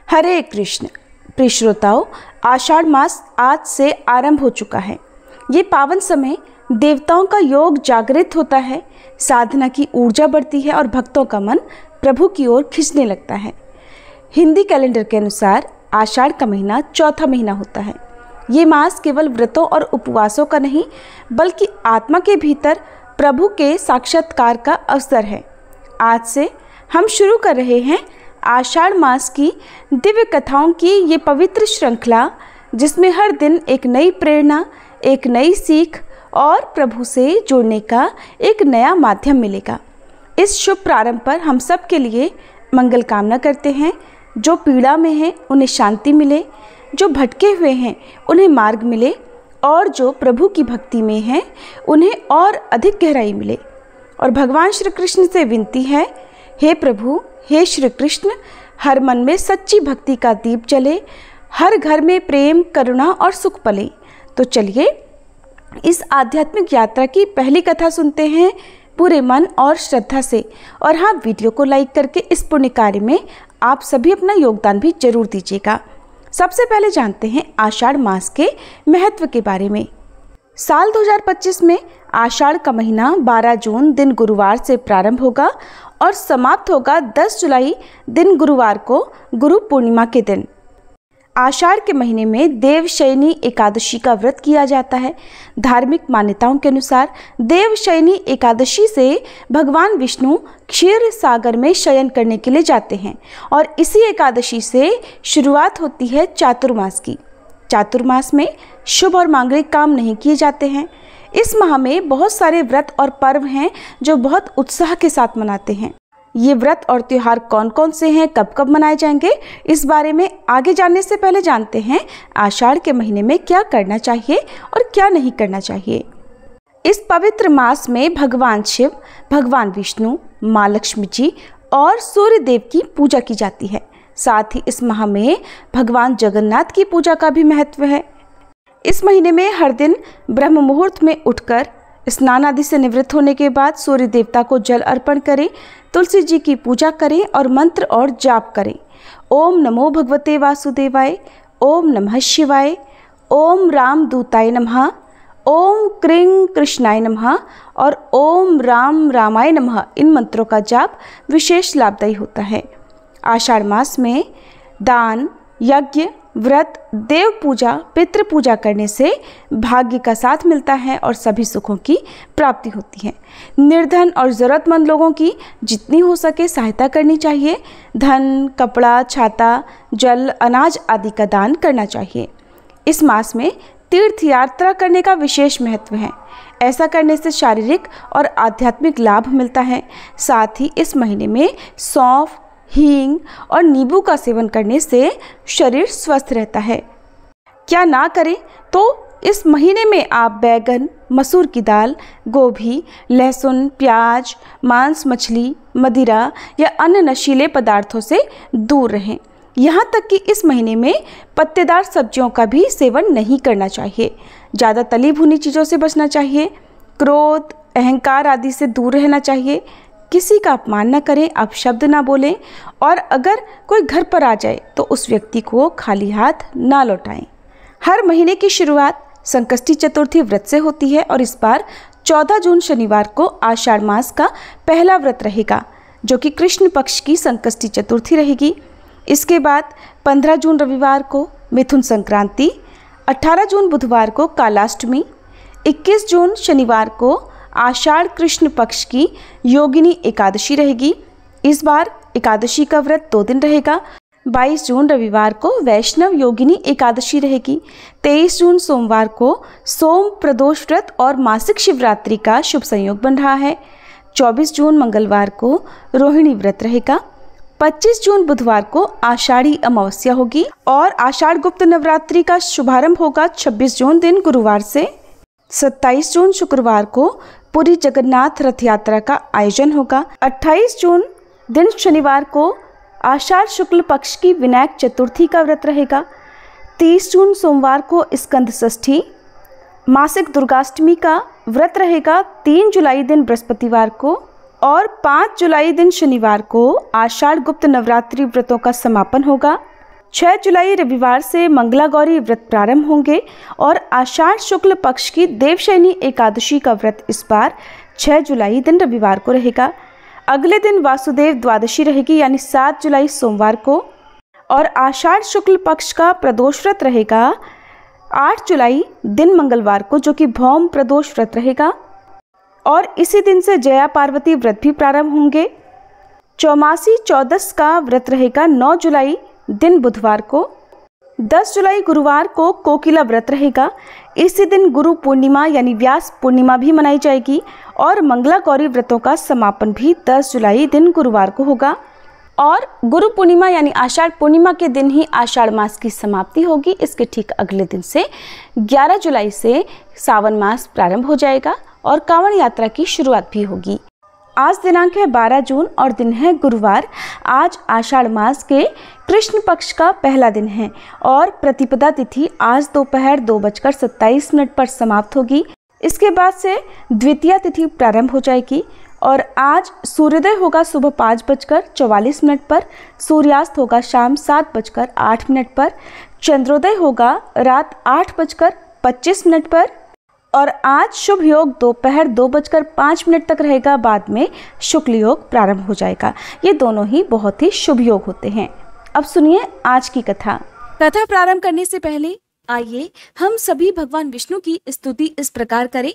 हरे कृष्ण। प्रिय श्रोताओं, आषाढ़ मास आज से आरंभ हो चुका है। ये पावन समय देवताओं का योग जागृत होता है, साधना की ऊर्जा बढ़ती है और भक्तों का मन प्रभु की ओर खिंचने लगता है। हिंदी कैलेंडर के अनुसार आषाढ़ का महीना चौथा महीना होता है। ये मास केवल व्रतों और उपवासों का नहीं, बल्कि आत्मा के भीतर प्रभु के साक्षात्कार का अवसर है। आज से हम शुरू कर रहे हैं आषाढ़ मास की दिव्य कथाओं की ये पवित्र श्रृंखला, जिसमें हर दिन एक नई प्रेरणा, एक नई सीख और प्रभु से जुड़ने का एक नया माध्यम मिलेगा। इस शुभ प्रारंभ पर हम सब के लिए मंगल कामना करते हैं। जो पीड़ा में हैं उन्हें शांति मिले, जो भटके हुए हैं उन्हें मार्ग मिले और जो प्रभु की भक्ति में हैं उन्हें और अधिक गहराई मिले। और भगवान श्री कृष्ण से विनती है, हे प्रभु, हे श्री कृष्ण, हर मन में सच्ची भक्ति का दीप जले, हर घर में प्रेम, करुणा और सुख पले। तो चलिए इस आध्यात्मिक यात्रा की पहली कथा सुनते हैं पूरे मन और श्रद्धा से। और हाँ, वीडियो को लाइक करके इस पुण्य कार्य में आप सभी अपना योगदान भी जरूर दीजिएगा। सबसे पहले जानते हैं आषाढ़ मास के महत्व के बारे में। साल 2025 में आषाढ़ का महीना 12 जून दिन गुरुवार से प्रारंभ होगा और समाप्त होगा 10 जुलाई दिन गुरुवार को, गुरु पूर्णिमा के दिन। आषाढ़ के महीने में देवशयनी एकादशी का व्रत किया जाता है। धार्मिक मान्यताओं के अनुसार देवशयनी एकादशी से भगवान विष्णु क्षीर सागर में शयन करने के लिए जाते हैं और इसी एकादशी से शुरुआत होती है चातुर्मास की। चातुर्मास में शुभ और मांगलिक काम नहीं किए जाते हैं। इस माह में बहुत सारे व्रत और पर्व हैं जो बहुत उत्साह के साथ मनाते हैं। ये व्रत और त्योहार कौन कौन से हैं, कब कब मनाए जाएंगे, इस बारे में आगे जानने से पहले जानते हैं आषाढ़ के महीने में क्या करना चाहिए और क्या नहीं करना चाहिए। इस पवित्र मास में भगवान शिव, भगवान विष्णु, माँ लक्ष्मी जी और सूर्य देव की पूजा की जाती है। साथ ही इस माह में भगवान जगन्नाथ की पूजा का भी महत्व है। इस महीने में हर दिन ब्रह्म मुहूर्त में उठकर स्नान आदि से निवृत्त होने के बाद सूर्य देवता को जल अर्पण करें, तुलसी जी की पूजा करें और मंत्र और जाप करें। ओम नमो भगवते वासुदेवाय, ओम नमः शिवाय, ओम राम दूताय नमः, ओम क्रीं कृष्णाय नमः और ओम राम रामाय नमः। इन मंत्रों का जाप विशेष लाभदायी होता है। आषाढ़ मास में दान, यज्ञ, व्रत, देव पूजा, पितृ पूजा करने से भाग्य का साथ मिलता है और सभी सुखों की प्राप्ति होती है। निर्धन और ज़रूरतमंद लोगों की जितनी हो सके सहायता करनी चाहिए। धन, कपड़ा, छाता, जल, अनाज आदि का दान करना चाहिए। इस मास में तीर्थ यात्रा करने का विशेष महत्व है। ऐसा करने से शारीरिक और आध्यात्मिक लाभ मिलता है। साथ ही इस महीने में सौंफ, हींग और नींबू का सेवन करने से शरीर स्वस्थ रहता है। क्या ना करें तो इस महीने में आप बैगन, मसूर की दाल, गोभी, लहसुन, प्याज, मांस, मछली, मदिरा या अन्य नशीले पदार्थों से दूर रहें। यहाँ तक कि इस महीने में पत्तेदार सब्जियों का भी सेवन नहीं करना चाहिए। ज़्यादा तली भुनी चीज़ों से बचना चाहिए। क्रोध, अहंकार आदि से दूर रहना चाहिए। किसी का अपमान न करें, अपशब्द ना बोलें और अगर कोई घर पर आ जाए तो उस व्यक्ति को खाली हाथ ना लौटाएं। हर महीने की शुरुआत संकष्टी चतुर्थी व्रत से होती है और इस बार 14 जून शनिवार को आषाढ़ मास का पहला व्रत रहेगा, जो कि कृष्ण पक्ष की संकष्टी चतुर्थी रहेगी। इसके बाद 15 जून रविवार को मिथुन संक्रांति, 18 जून बुधवार को कालाष्टमी, 21 जून शनिवार को आषाढ़ कृष्ण पक्ष की योगिनी एकादशी रहेगी। इस बार एकादशी का व्रत 2 दिन रहेगा। 22 जून रविवार को वैष्णव योगिनी एकादशी रहेगी। 23 जून सोमवार को सोम प्रदोष व्रत और मासिक शिवरात्रि का शुभ संयोग बन रहा है। 24 जून मंगलवार को रोहिणी व्रत रहेगा। 25 जून बुधवार को आषाढ़ी अमावस्या होगी और आषाढ़ गुप्त नवरात्रि का शुभारंभ होगा 26 जून दिन गुरुवार से। 27 जून शुक्रवार को पुरी जगन्नाथ रथ यात्रा का आयोजन होगा। 28 जून दिन शनिवार को आषाढ़ शुक्ल पक्ष की विनायक चतुर्थी का व्रत रहेगा। 30 जून सोमवार को स्कंद षष्ठी, मासिक दुर्गाष्टमी का व्रत रहेगा। 3 जुलाई दिन बृहस्पतिवार को और 5 जुलाई दिन शनिवार को आषाढ़ गुप्त नवरात्रि व्रतों का समापन होगा। 6 जुलाई रविवार से मंगला गौरी व्रत प्रारंभ होंगे और आषाढ़ शुक्ल पक्ष की देवशयनी एकादशी का व्रत इस बार 6 जुलाई दिन रविवार को रहेगा। अगले दिन वासुदेव द्वादशी रहेगी यानी 7 जुलाई सोमवार को, और आषाढ़ शुक्ल पक्ष का प्रदोष व्रत रहेगा 8 जुलाई दिन मंगलवार को, जो कि भौम प्रदोष व्रत रहेगा। और इसी दिन से जया पार्वती व्रत भी प्रारंभ होंगे। चौमासी चौदस का व्रत रहेगा 9 जुलाई दिन बुधवार को। 10 जुलाई गुरुवार को कोकिला व्रत रहेगा। इसी दिन गुरु पूर्णिमा यानी व्यास पूर्णिमा भी मनाई जाएगी और मंगला गौरी व्रतों का समापन भी 10 जुलाई दिन गुरुवार को होगा। और गुरु पूर्णिमा यानी आषाढ़ पूर्णिमा के दिन ही आषाढ़ मास की समाप्ति होगी। इसके ठीक अगले दिन से 11 जुलाई से सावन मास प्रारंभ हो जाएगा और कांवड़ यात्रा की शुरुआत भी होगी। आज दिनांक है 12 जून और दिन है गुरुवार। आज आषाढ़ मास के कृष्ण पक्ष का पहला दिन है और प्रतिपदा तिथि आज दोपहर 2:27 पर समाप्त होगी। इसके बाद से द्वितीया तिथि प्रारंभ हो जाएगी और आज सूर्योदय होगा सुबह 5:44 पर, सूर्यास्त होगा शाम 7:08 पर, चंद्रोदय होगा रात 8:25 पर और आज शुभ योग दोपहर 2:05 तक रहेगा। बाद में शुक्ल योग प्रारंभ हो जाएगा। ये दोनों ही बहुत ही शुभ योग होते हैं। अब सुनिए आज की कथा। कथा प्रारंभ करने से पहले आइए हम सभी भगवान विष्णु की स्तुति इस प्रकार करें।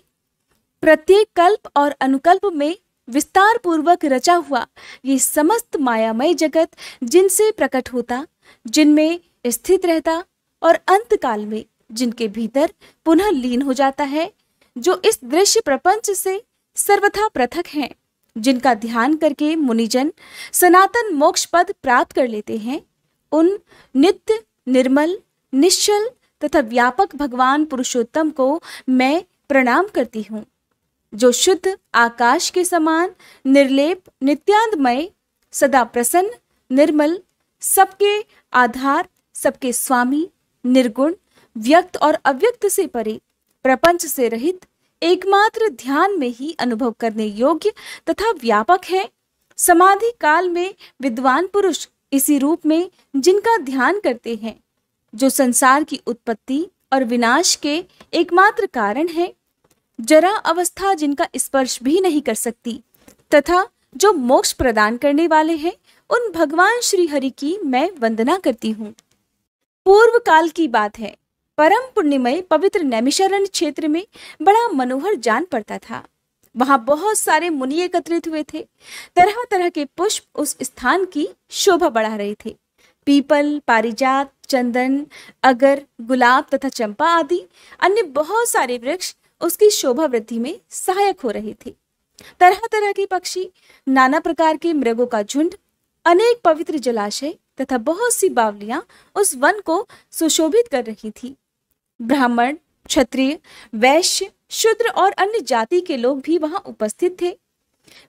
प्रत्येक कल्प और अनुकल्प में विस्तार पूर्वक रचा हुआ ये समस्त मायामय जगत जिनसे प्रकट होता, जिनमें स्थित रहता और अंत काल में जिनके भीतर पुनः लीन हो जाता है, जो इस दृश्य प्रपंच से सर्वथा पृथक हैं, जिनका ध्यान करके मुनिजन सनातन मोक्ष पद प्राप्त कर लेते हैं, उन नित्य निर्मल निश्चल तथा व्यापक भगवान पुरुषोत्तम को मैं प्रणाम करती हूँ, जो शुद्ध आकाश के समान निर्लेप नित्यानंदमय सदा प्रसन्न निर्मल सबके आधार सबके स्वामी निर्गुण व्यक्त और अव्यक्त से परे प्रपंच से रहित एकमात्र ध्यान में ही अनुभव करने योग्य तथा व्यापक है। समाधि काल में विद्वान पुरुष इसी रूप में जिनका ध्यान करते हैं, जो संसार की उत्पत्ति और विनाश के एकमात्र कारण है, जरा अवस्था जिनका स्पर्श भी नहीं कर सकती तथा जो मोक्ष प्रदान करने वाले हैं, उन भगवान श्री हरि की मैं वंदना करती हूँ। पूर्व काल की बात है। परम पुण्यमय पवित्र नैमिषारण्य क्षेत्र में बड़ा मनोहर जान पड़ता था। वहां बहुत सारे मुनि एकत्रित हुए थे। तरह तरह के पुष्प उस स्थान की शोभा बढ़ा रहे थे। पीपल, पारिजात, चंदन, अगर, गुलाब तथा चंपा आदि अन्य बहुत सारे वृक्ष उसकी शोभा वृद्धि में सहायक हो रहे थे। तरह तरह के पक्षी, नाना प्रकार के मृगों का झुंड, अनेक पवित्र जलाशय तथा बहुत सी बावलियां उस वन को सुशोभित कर रही थी। ब्राह्मण, क्षत्रिय, वैश्य, शूद्र और अन्य जाति के लोग भी वहां उपस्थित थे।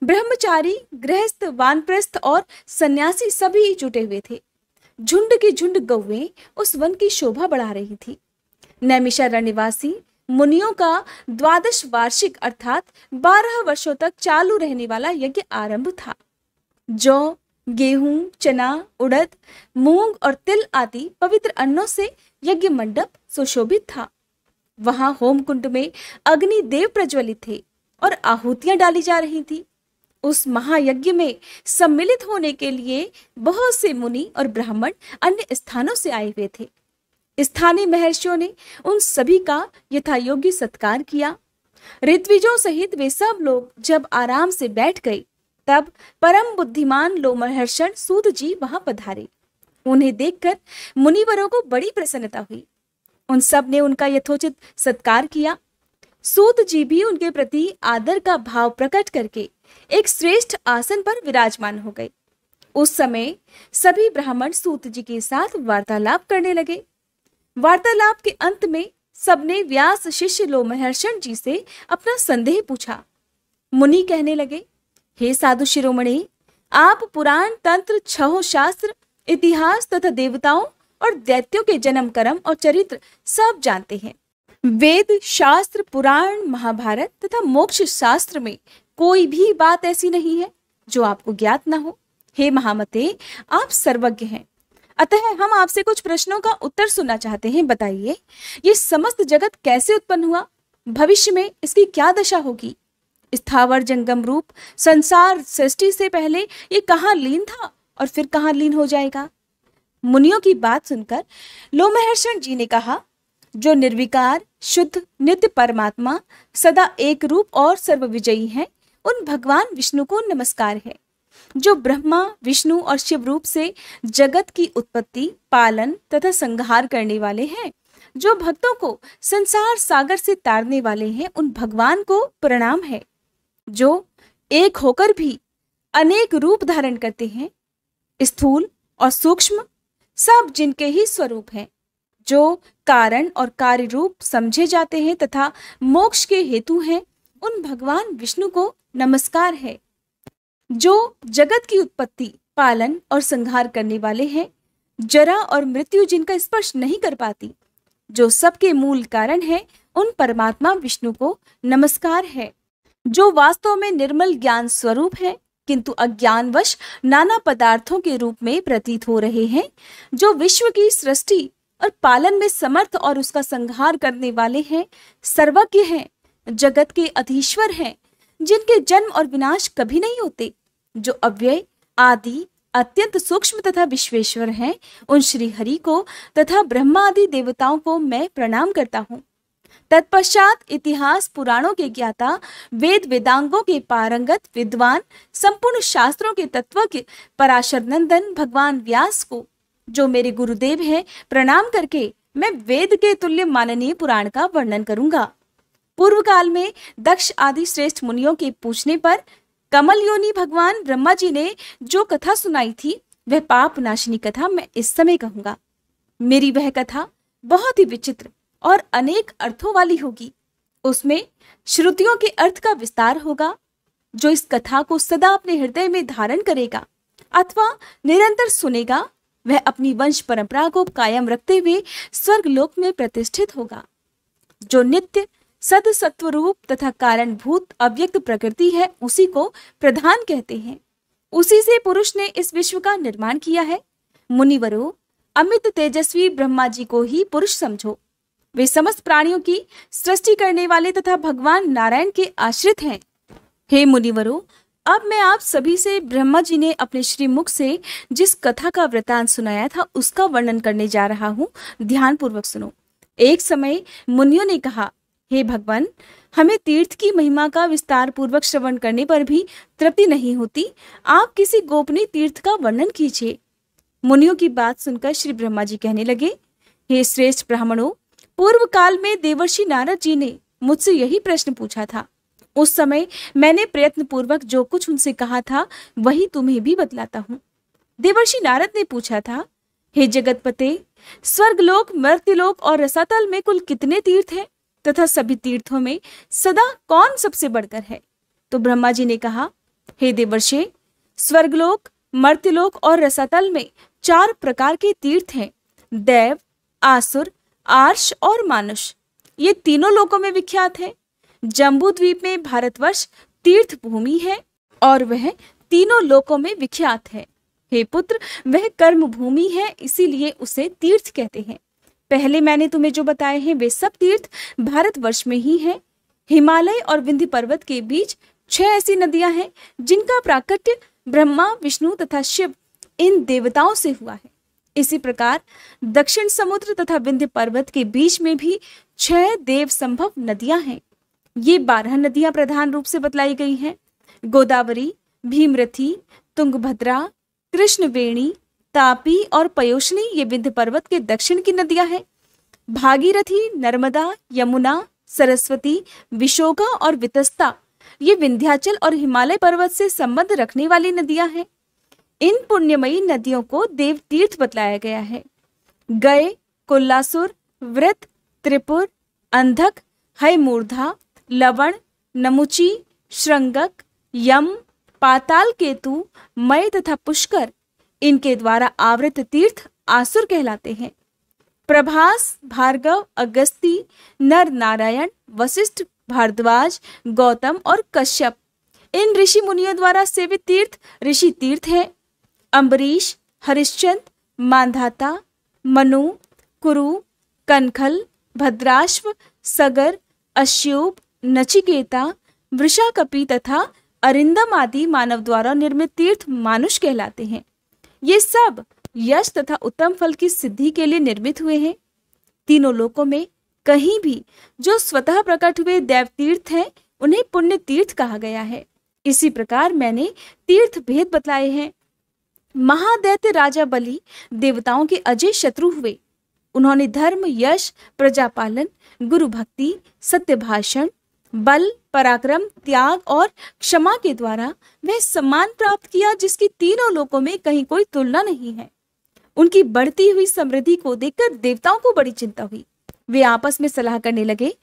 ब्रह्मचारी, गृहस्थ, वानप्रस्थ और सन्यासी सभी जुटे हुए थे। झुंड की झुंड गौएं उस वन की शोभा बढ़ा रही थी। नैमिषारण्य निवासी मुनियों का 12 वार्षिक अर्थात 12 वर्षों तक चालू रहने वाला यज्ञ आरंभ था। जौ, गेहूं, चना, उड़द, मूंग और तिल आदि पवित्र अन्नों से यज्ञ मंडप सुशोभित था। वहां होम कुंड में अग्नि देव प्रज्वलित थे और आहुतियां डाली जा रही थी। उस महायज्ञ में सम्मिलित होने के लिए बहुत से मुनि और ब्राह्मण अन्य स्थानों से आए हुए थे। स्थानीय महर्षियों ने उन सभी का यथायोग्य सत्कार किया। ऋत्विजों सहित वे सब लोग जब आराम से बैठ गए, तब परम बुद्धिमान लोमहर्षण सूत जी वहां पधारे। उन्हें देखकर मुनिवरों को बड़ी प्रसन्नता हुई। उन सब ने उनका यथोचित सत्कार किया। सूत जी भी उनके प्रति आदर का भाव प्रकट करके एक श्रेष्ठ आसन पर विराजमान हो गए। उस समय सभी ब्राह्मण सूत जी के साथ वार्तालाप करने लगे। वार्तालाप के अंत में सबने व्यास शिष्य लोमहर्षण जी से अपना संदेह पूछा। मुनि कहने लगे, हे साधु शिरोमणि, आप पुराण, तंत्र, छहों शास्त्र, इतिहास तथा देवताओं और दैत्यों के जन्म कर्म और चरित्र सब जानते हैं। वेद, शास्त्र, पुराण, महाभारत तथा मोक्ष शास्त्र में कोई भी बात ऐसी नहीं है जो आपको ज्ञात ना हो। हे महामते, आप सर्वज्ञ हैं। अतः हम आपसे कुछ प्रश्नों का उत्तर सुनना चाहते हैं। बताइए, ये समस्त जगत कैसे उत्पन्न हुआ? भविष्य में इसकी क्या दशा होगी? स्थावर जंगम रूप संसार सृष्टि से पहले ये कहाँ लीन था और फिर कहाँ लीन हो जाएगा? मुनियों की बात सुनकर लोमहर्षण जी ने कहा, जो निर्विकार शुद्ध नित्य परमात्मा सदा एक रूप और सर्वविजयी हैं, उन भगवान विष्णु को नमस्कार है। जो ब्रह्मा विष्णु और शिव रूप से जगत की उत्पत्ति पालन तथा संहार करने वाले हैं, जो भक्तों को संसार सागर से तारने वाले हैं, उन भगवान को प्रणाम है। जो एक होकर भी अनेक रूप धारण करते हैं, स्थूल और सूक्ष्म सब जिनके ही स्वरूप हैं, जो कारण और कार्य रूप समझे जाते हैं तथा मोक्ष के हेतु हैं, उन भगवान विष्णु को नमस्कार है। जो जगत की उत्पत्ति पालन और संहार करने वाले हैं, जरा और मृत्यु जिनका स्पर्श नहीं कर पाती, जो सबके मूल कारण है, उन परमात्मा विष्णु को नमस्कार है। जो वास्तव में निर्मल ज्ञान स्वरूप है किंतु अज्ञानवश नाना पदार्थों के रूप में प्रतीत हो रहे हैं, जो विश्व की सृष्टि और पालन में समर्थ और उसका संहार करने वाले हैं, सर्वज्ञ हैं, जगत के अधीश्वर हैं, जिनके जन्म और विनाश कभी नहीं होते, जो अव्यय आदि अत्यंत सूक्ष्म तथा विश्वेश्वर हैं, उन श्री हरि को तथा ब्रह्मा आदि देवताओं को मैं प्रणाम करता हूँ। तत्पश्चात इतिहास पुराणों के ज्ञाता वेद वेदांगों के पारंगत विद्वान संपूर्ण शास्त्रों के तत्वज्ञ पराशर नंदन भगवान व्यास को, जो मेरे गुरुदेव हैं, प्रणाम करके मैं वेद के तुल्य माननीय पुराण का वर्णन करूंगा। पूर्व काल में दक्ष आदि श्रेष्ठ मुनियों के पूछने पर कमल योनि भगवान ब्रह्मा जी ने जो कथा सुनाई थी, वह पाप नाशिनी कथा मैं इस समय कहूंगा। मेरी वह कथा बहुत ही विचित्र और अनेक अर्थों वाली होगी। उसमें श्रुतियों के अर्थ का विस्तार होगा। जो इस कथा को सदा अपने हृदय में धारण करेगा अथवा निरंतर सुनेगा, वह अपनी वंश परंपरा को कायम रखते हुए स्वर्ग लोक में प्रतिष्ठित होगा। जो नित्य सद सत्व रूप तथा कारणभूत अव्यक्त प्रकृति है, उसी को प्रधान कहते हैं। उसी से पुरुष ने इस विश्व का निर्माण किया है। मुनिवरों, अमित तेजस्वी ब्रह्मा जी को ही पुरुष समझो। वे समस्त प्राणियों की सृष्टि करने वाले तथा भगवान नारायण के आश्रित हैं। हे मुनिवरों, अब मैं आप सभी से ब्रह्मा जी ने अपने श्रीमुख से जिस कथा का वृतांत सुनाया था, उसका वर्णन करने जा रहा हूँ। ध्यान पूर्वक सुनो। एक समय मुनियों ने कहा, हे भगवान, हमें तीर्थ की महिमा का विस्तार पूर्वक श्रवण करने पर भी तृप्ति नहीं होती। आप किसी गोपनीय तीर्थ का वर्णन कीजिए। मुनियों की बात सुनकर श्री ब्रह्मा जी कहने लगे, हे श्रेष्ठ ब्राह्मणों, पूर्व काल में देवर्षि नारद जी ने मुझसे यही प्रश्न पूछा था। उस समय मैंने प्रयत्न पूर्वक जो कुछ उनसे कहा था, वही तुम्हें भी बतलाता हूँ। देवर्षि नारद ने पूछा था, हे जगतपते, स्वर्गलोक, मर्त्यलोक और रसातल में कुल कितने तीर्थ हैं तथा सभी तीर्थों में सदा कौन सबसे बढ़कर है? तो ब्रह्मा जी ने कहा, हे देवर्षि, स्वर्गलोक, मर्त्यलोक और रसातल में 4 प्रकार के तीर्थ हैं। देव, आसुर, आर्ष और मानुष। ये तीनों लोकों में विख्यात है। जम्बू द्वीप में भारतवर्ष तीर्थ भूमि है और वह तीनों लोकों में विख्यात है। हे पुत्र, वह कर्म भूमि है, इसीलिए उसे तीर्थ कहते हैं। पहले मैंने तुम्हें जो बताए हैं, वे सब तीर्थ भारतवर्ष में ही हैं। हिमालय और विंध्य पर्वत के बीच 6 ऐसी नदियां हैं जिनका प्राकट्य ब्रह्मा, विष्णु तथा शिव इन देवताओं से हुआ है। इसी प्रकार दक्षिण समुद्र तथा विंध्य पर्वत के बीच में भी 6 देव संभव नदियां हैं। ये 12 नदियां प्रधान रूप से बतलाई गई हैं। गोदावरी, भीमरथी, तुंगभद्रा, कृष्णवेणी, तापी और पयोशनी ये विंध्य पर्वत के दक्षिण की नदियां हैं। भागीरथी, नर्मदा, यमुना, सरस्वती, विशोका और वितस्ता ये विंध्याचल और हिमालय पर्वत से संबंध रखने वाली नदियां हैं। इन पुण्यमयी नदियों को देव तीर्थ बतलाया गया है। गए, कोल्लासुर, वृत, त्रिपुर, अंधक, हयमूर्धा, लवण, नमुची, श्रृंगक, यम, पाताल केतु, मय तथा पुष्कर, इनके द्वारा आवृत तीर्थ आसुर कहलाते हैं। प्रभास, भार्गव, अगस्ती, नर नारायण, वशिष्ठ, भारद्वाज, गौतम और कश्यप, इन ऋषि मुनियों द्वारा सेवित तीर्थ ऋषि तीर्थ हैं। अम्बरीश, हरिश्चंद्र, मांधाता, मनु, कुरु, कनखल, भद्राश्व, सगर, अश्यूप, नचिकेता, वृषाकपि तथा अरिंदम आदि मानव द्वारा निर्मित तीर्थ मानुष कहलाते हैं। ये सब यश तथा उत्तम फल की सिद्धि के लिए निर्मित हुए हैं। तीनों लोकों में कहीं भी जो स्वतः प्रकट हुए देव तीर्थ हैं, उन्हें पुण्य तीर्थ कहा गया है। इसी प्रकार मैंने तीर्थ भेद बतलाए हैं। महादैत्य राजा बलि देवताओं के अजय शत्रु हुए। उन्होंने धर्म, यश, प्रजापालन, गुरु भक्ति, सत्य भाषण, बल, पराक्रम, त्याग और क्षमा के द्वारा वह सम्मान प्राप्त किया जिसकी तीनों लोकों में कहीं कोई तुलना नहीं है। उनकी बढ़ती हुई समृद्धि को देखकर देवताओं को बड़ी चिंता हुई। वे आपस में सलाह करने लगे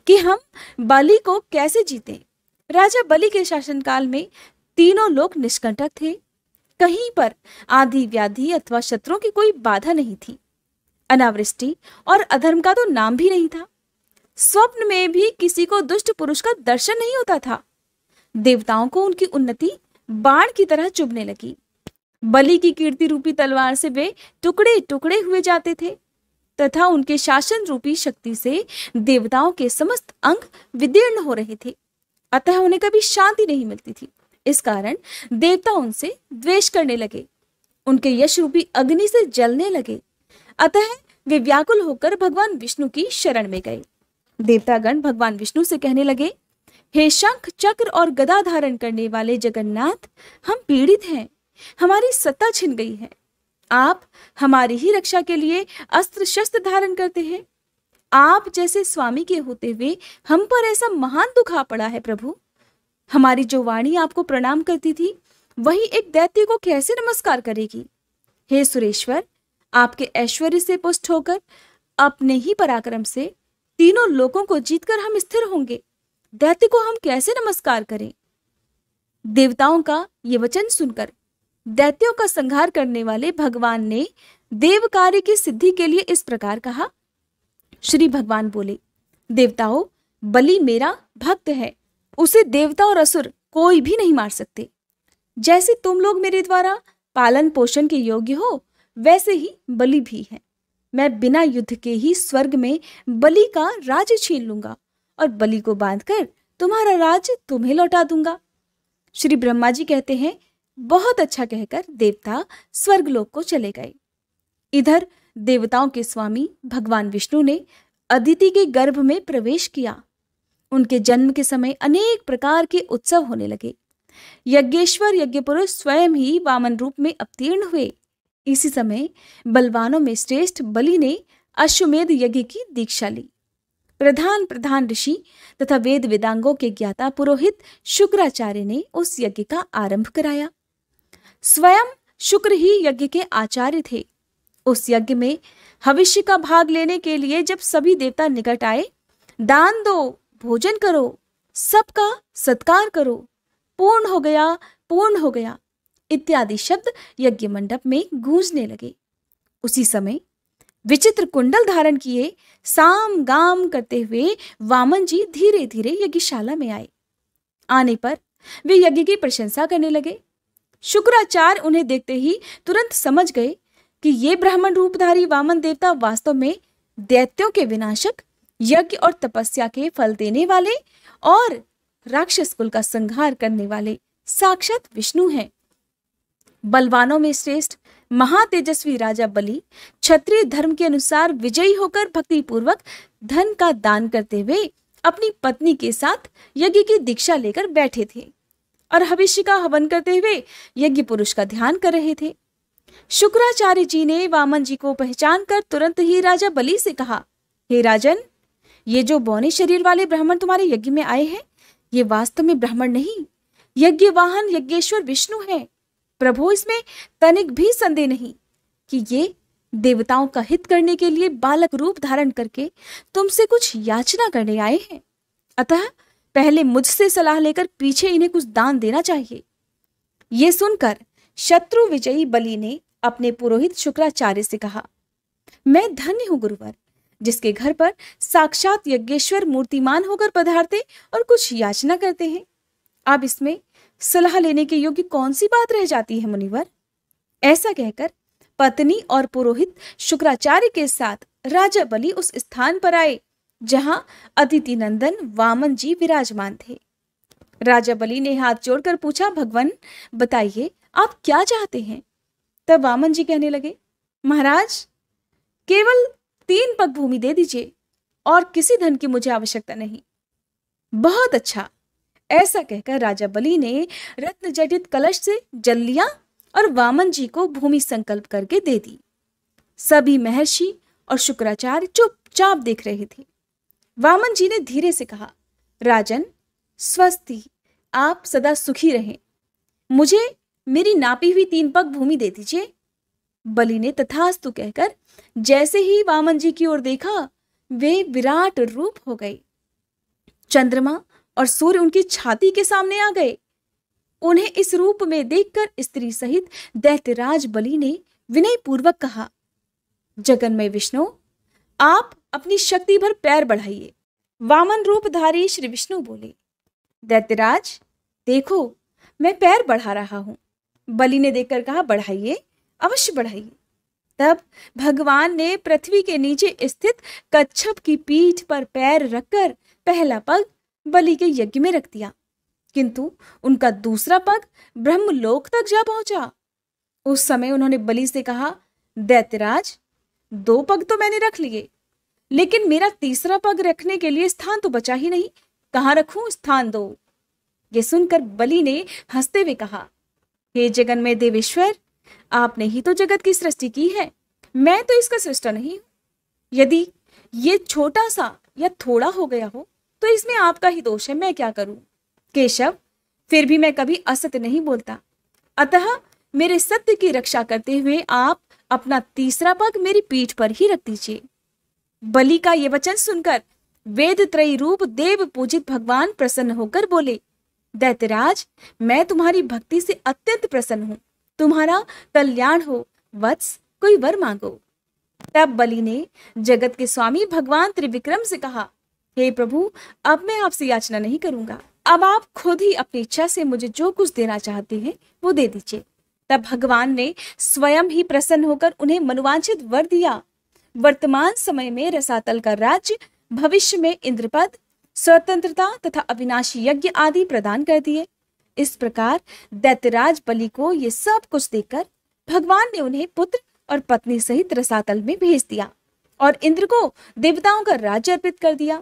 कि हम बलि को कैसे जीतें। राजा बलि के शासनकाल में तीनों लोग निष्कंटक थे। कहीं पर आदि व्याधि अथवा शत्रुओं की कोई बाधा नहीं थी। अनावृष्टि और अधर्म का तो नाम भी नहीं था। स्वप्न में भी किसी को दुष्ट पुरुष का दर्शन नहीं होता था। देवताओं को उनकी उन्नति बाण की तरह चुभने लगी। बलि की कीर्ति रूपी तलवार से वे टुकड़े टुकड़े हुए जाते थे तथा उनके शासन रूपी शक्ति से देवताओं के समस्त अंग विदीर्ण हो रहे थे। अतः उन्हें कभी शांति नहीं मिलती थी। इस कारण देवता उनसे द्वेष करने लगे, उनके यश रूपी अग्नि से जलने लगे। अतः वे व्याकुल होकर भगवान विष्णु की शरण में गए। देवतागण भगवान विष्णु से कहने लगे, हे शंख, चक्र और गदा धारण करने वाले जगन्नाथ, हम पीड़ित हैं, हमारी सत्ता छिन गई है। आप हमारी ही रक्षा के लिए अस्त्र शस्त्र धारण करते हैं। आप जैसे स्वामी के होते हुए हम पर ऐसा महान दुख आ पड़ा है प्रभु। हमारी जो वाणी आपको प्रणाम करती थी, वही एक दैत्य को कैसे नमस्कार करेगी। हे सुरेश्वर, आपके ऐश्वर्य से पुष्ट होकर अपने ही पराक्रम से तीनों लोकों को जीतकर हम स्थिर होंगे। दैत्य को हम कैसे नमस्कार करें। देवताओं का ये वचन सुनकर दैत्यों का संहार करने वाले भगवान ने देव कार्य की सिद्धि के लिए इस प्रकार कहा। श्री भगवान बोले, देवताओं, बलि मेरा भक्त है, उसे देवता और असुर कोई भी नहीं मार सकते। जैसे तुम लोग मेरे द्वारा पालन पोषण के योग्य हो, वैसे ही बलि भी है। मैं बिना युद्ध के ही स्वर्ग में बलि का राज्य छीन लूंगा और बलि को बांधकर तुम्हारा राज्य तुम्हें लौटा दूंगा। श्री ब्रह्मा जी कहते हैं, बहुत अच्छा कहकर देवता स्वर्गलोक को चले गए। इधर देवताओं के स्वामी भगवान विष्णु ने अदिति के गर्भ में प्रवेश किया। उनके जन्म के समय अनेक प्रकार के उत्सव होने लगे। यज्ञेश्वर यज्ञ पुरुष स्वयं ही वामन रूप में अवतीर्ण हुए। इसी समय बलवानों में श्रेष्ठ बलि ने अश्वमेध यज्ञ की दीक्षा ली। प्रधान प्रधान ऋषि तथा वेद वेदांगों के ज्ञाता पुरोहित शुक्राचार्य ने उस यज्ञ का आरंभ कराया। स्वयं शुक्र ही यज्ञ के आचार्य थे। उस यज्ञ में भविष्य का भाग लेने के लिए जब सभी देवता निकट आए, दान दो, भोजन करो, सबका सत्कार करो, पूर्ण हो गया, पूर्ण हो गया इत्यादि शब्द यज्ञ मंडप में गूंजने लगे। उसी समय विचित्र कुंडल धारण किए साम गाम करते हुए वामन जी धीरे धीरे यज्ञशाला में आए। आने पर वे यज्ञ की प्रशंसा करने लगे। शुक्राचार्य उन्हें देखते ही तुरंत समझ गए कि ये ब्राह्मण रूपधारी वामन देवता वास्तव में दैत्यों के विनाशक, यज्ञ और तपस्या के फल देने वाले और राक्षस कुल का संहार करने वाले साक्षात विष्णु हैं। बलवानों में श्रेष्ठ महातेजस्वी राजा बलि क्षत्रिय धर्म के अनुसार विजयी होकर भक्ति पूर्वक धन का दान करते हुए अपनी पत्नी के साथ यज्ञ की दीक्षा लेकर बैठे थे और भविष्य का हवन करते हुए यज्ञ पुरुष का ध्यान कर रहे थे। शुक्राचार्य जी ने वामन जी को पहचान कर तुरंत ही राजा बलि से कहा, हे राजन, ये जो बौने शरीर वाले ब्राह्मण तुम्हारे यज्ञ में आए हैं, ये वास्तव में ब्राह्मण नहीं, यज्ञ वाहन यज्ञेश्वर विष्णु है। प्रभु, इसमें तनिक भी संदेह नहीं कि ये देवताओं का हित करने के लिए बालक रूप धारण करके तुमसे कुछ याचना करने आए हैं। अतः पहले मुझसे सलाह लेकर पीछे इन्हें कुछ दान देना चाहिए। ये सुनकर शत्रु विजयी बलि ने अपने पुरोहित शुक्राचार्य से कहा, मैं धन्य हूं गुरुवर, जिसके घर पर साक्षात यज्ञेश्वर मूर्तिमान होकर पधारते और कुछ याचना करते हैं। अब इसमें सलाह लेने के योग्य कौन सी बात रह जाती है मुनिवर। ऐसा कहकर पत्नी और पुरोहित शुक्राचार्य के साथ राजा बलि उस स्थान पर आए जहां अदिति नंदन वामन जी विराजमान थे। राजा बलि ने हाथ जोड़कर पूछा, भगवान बताइए आप क्या चाहते हैं? तब वामन जी कहने लगे, महाराज केवल 3 पग भूमि दे दीजिए और किसी धन की मुझे आवश्यकता नहीं। बहुत अच्छा, ऐसा कहकर राजा बलि ने रत्न जटित कलश से जल लिया और वामन जी को भूमि संकल्प करके दे दी। सभी महर्षि और शुक्राचार्य चुपचाप देख रहे थे। वामन जी ने धीरे से कहा, राजन स्वस्ति, आप सदा सुखी रहें। मुझे मेरी नापी हुई 3 पग भूमि दे दीजिए। बलि ने तथास्तु कहकर जैसे ही वामन जी की ओर देखा, वे विराट रूप हो गए। चंद्रमा और सूर्य उनकी छाती के सामने आ गए। उन्हें इस रूप में देखकर स्त्री सहित दैत्यराज बलि ने विनय पूर्वक कहा, जगन्मय विष्णु, आप अपनी शक्ति भर पैर बढ़ाइए। वामन रूपधारी श्री विष्णु बोले, दैत्यराज देखो मैं पैर बढ़ा रहा हूं। बलि ने देखकर कहा, बढ़ाइए, अवश्य बढ़ाइए। तब भगवान ने पृथ्वी के नीचे स्थित कच्छप की पीठ पर पैर रखकर पहला पग बलि के यज्ञ में रख दिया, किंतु उनका दूसरा पग ब्रह्मलोक तक जा पहुंचा। उस समय उन्होंने बलि से कहा, दैत्यराज 2 पग तो मैंने रख लिए, लेकिन मेरा तीसरा पग रखने के लिए स्थान तो बचा ही नहीं। कहाँ रखूं? स्थान दो। ये सुनकर बलि ने हंसते हुए कहा, हे जगन्मय देवेश्वर, आपने ही तो जगत की सृष्टि की है, मैं तो इसका सृष्टा नहीं हूं। यदि ये छोटा सा या थोड़ा हो गया हो तो इसमें आपका ही दोष है, मैं क्या करूं? केशव, फिर भी मैं कभी असत्य नहीं बोलता, अतः मेरे सत्य की रक्षा करते हुए आप अपना तीसरा पग मेरी पीठ पर ही रख दीजिए। बलि का ये वचन सुनकर वेद त्रयी रूप देव पूजित भगवान प्रसन्न होकर बोले, दैत्यराज मैं तुम्हारी भक्ति से अत्यंत प्रसन्न हूं, तुम्हारा कल्याण हो, वत्स कोई वर मांगो। तब बलि ने जगत के स्वामी भगवान त्रिविक्रम से कहा, हे प्रभु, अब मैं आपसे याचना नहीं करूंगा, अब आप खुद ही अपनी इच्छा से मुझे जो कुछ देना चाहते हैं वो दे दीजिए। तब भगवान ने स्वयं ही प्रसन्न होकर उन्हें मनोवांछित वर दिया। वर्तमान समय में रसातल का राज्य, भविष्य में इंद्रपद, स्वतंत्रता तथा अविनाशी यज्ञ आदि प्रदान कर दिए। इस प्रकार दैत्यराज बलि को ये सब कुछ देकर भगवान ने उन्हें पुत्र और पत्नी सहित रसातल में भेज दिया और इंद्र को देवताओं का राज्य अर्पित कर दिया।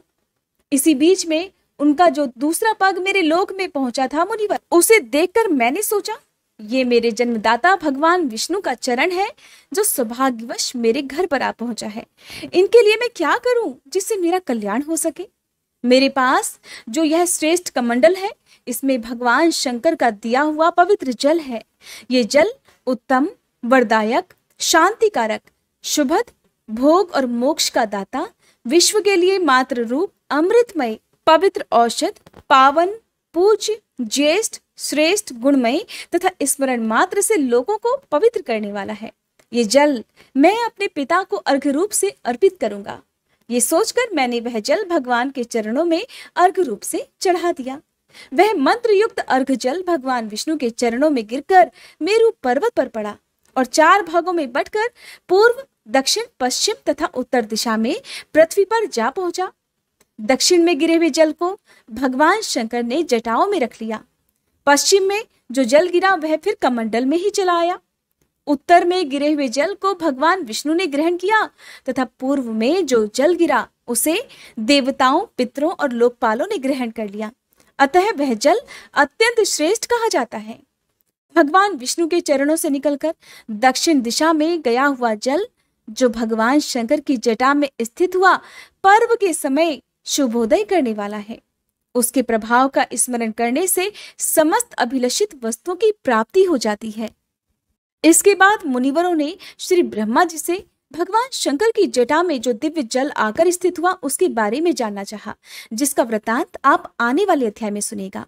इसी बीच में उनका जो दूसरा पग मेरे लोक में पहुंचा था मुनिवर, उसे देखकर मैंने सोचा, ये मेरे जन्मदाता भगवान विष्णु का चरण है जो सौभाग्यवश मेरे घर पर आ पहुंचा है। इनके लिए मैं क्या करूं जिससे मेरा कल्याण हो सके? मेरे पास जो यह श्रेष्ठ कमंडल है, इसमें भगवान शंकर का दिया हुआ पवित्र जल है। ये जल उत्तम, वरदायक, शांतिकारक, शुभद, भोग और मोक्ष का दाता, विश्व के लिए मात्र रूप, अमृतमय, पवित्र औषध, पावन, पूज्य, ज्येष्ठ, श्रेष्ठ, गुणमय तथा स्मरण मात्र से लोगों को पवित्र करने वाला है। ये जल मैं अपने पिता को अर्घ्य रूप से अर्पित करूंगा। ये सोचकर मैंने वह जल भगवान के चरणों में अर्घ्य रूप से चढ़ा दिया। वह मंत्र युक्त अर्घ्य जल भगवान विष्णु के चरणों में गिरकर मेरु पर्वत पर पड़ा और 4 भागों में बंटकर पूर्व, दक्षिण, पश्चिम तथा उत्तर दिशा में पृथ्वी पर जा पहुंचा। दक्षिण में गिरे हुए जल को भगवान शंकर ने जटाओं में रख लिया। पश्चिम में जो जल गिरा वह फिर कमंडल में ही चला आया। उत्तर में गिरे हुए जल को भगवान विष्णु ने ग्रहण किया तथा पूर्व में जो जल गिरा उसे देवताओं, पितरों और लोकपालों ने ग्रहण कर लिया। अतः वह जल अत्यंत श्रेष्ठ कहा जाता है। भगवान विष्णु के चरणों से निकलकर दक्षिण दिशा में गया हुआ जल जो भगवान शंकर की जटा में स्थित हुआ, पर्व के समय शुभोदय करने वाला है। उसके प्रभाव का स्मरण करने से समस्त अभिलषित वस्तुओं की प्राप्ति हो जाती है। इसके बाद मुनिवरों ने श्री ब्रह्मा जी से भगवान शंकर की जटा में जो दिव्य जल आकर स्थित हुआ उसके बारे में जानना चाहा, जिसका वृतांत आप आने वाले अध्याय में सुनेगा।